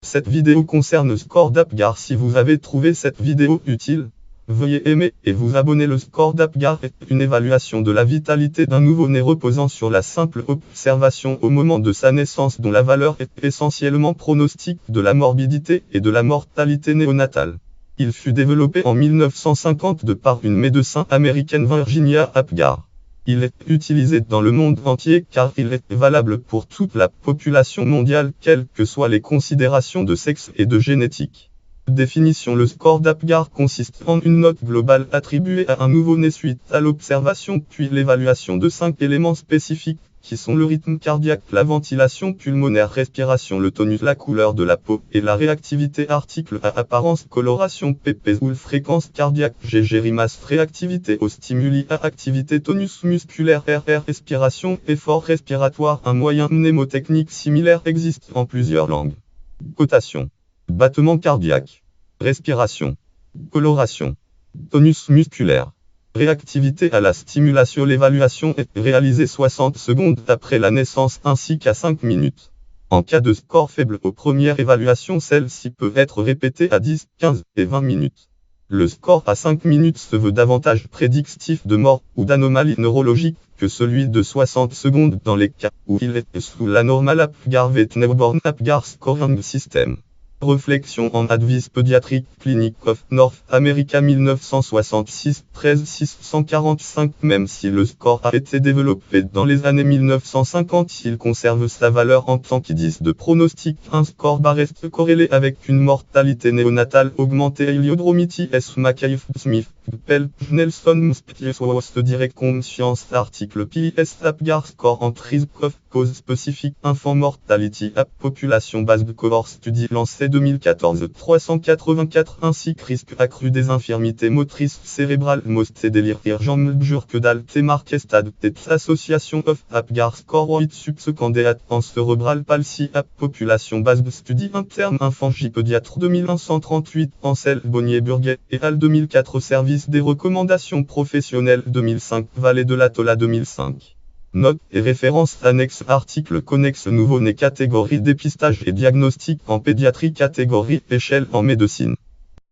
Cette vidéo concerne Score d'Apgar. Si vous avez trouvé cette vidéo utile, veuillez aimer et vous abonner. Le score d'Apgar est une évaluation de la vitalité d'un nouveau-né reposant sur la simple observation au moment de sa naissance, dont la valeur est essentiellement pronostique de la morbidité et de la mortalité néonatale. Il fut développé en 1952 par une médecin américaine, Virginia Apgar. Il est utilisé dans le monde entier car il est valable pour toute la population mondiale, quelles que soient les considérations de sexe et de génétique. Définition: le score d'Apgar consiste en une note globale attribuée à un nouveau-né suite à l'observation puis l'évaluation de 5 éléments spécifiques, qui sont le rythme cardiaque, la ventilation pulmonaire, respiration, le tonus, la couleur de la peau et la réactivité. Article A. Apparence, coloration, pp ou fréquence cardiaque, G. masse, réactivité aux stimuli, A. Activité, tonus musculaire, RR, respiration, effort respiratoire. Un moyen mnémotechnique similaire existe en plusieurs langues. Cotation: battement cardiaque, respiration, coloration, tonus musculaire, réactivité à la stimulation. L'évaluation est réalisée 60 secondes après la naissance ainsi qu'à 5 minutes. En cas de score faible aux premières évaluations, celle-ci peut être répétée à 10, 15 et 20 minutes. Le score à 5 minutes se veut davantage prédictif de mort ou d'anomalie neurologique que celui de 60 secondes dans les cas où il est sous la normale. Apgar-Vet Newborn Apgar Scoring System. Réflexion en Advice Pédiatrique Clinic of North America 1966, 13 645. Même si le score a été développé dans les années 1950, il conserve sa valeur en tant qu'indice de pronostic. Un score reste corrélé avec une mortalité néonatale augmentée. Héliodromiti S. McCabe Smith, Pell, Nelson Spitz Direct Conscience. Article PS Apgar Score and Risk of Cause Specific Infant Mortality App Population Base de Cohort Study lancé 2014 384 ainsi que risque accru des infirmités motrices cérébrales, MOST et délire urgent que dalle marqué stade tête Association of Apgar Score 8 subsequent en cérébral palsy App Population Base de Study interne Infant J pédiatre 2138 Ansel Bonnier Burguet et al 2004 Service des recommandations professionnelles 2005 Vallée de la Tola 2005. Notes et références annexes. Article connexe nouveau-né catégorie dépistage et diagnostic en pédiatrie catégorie échelle en médecine.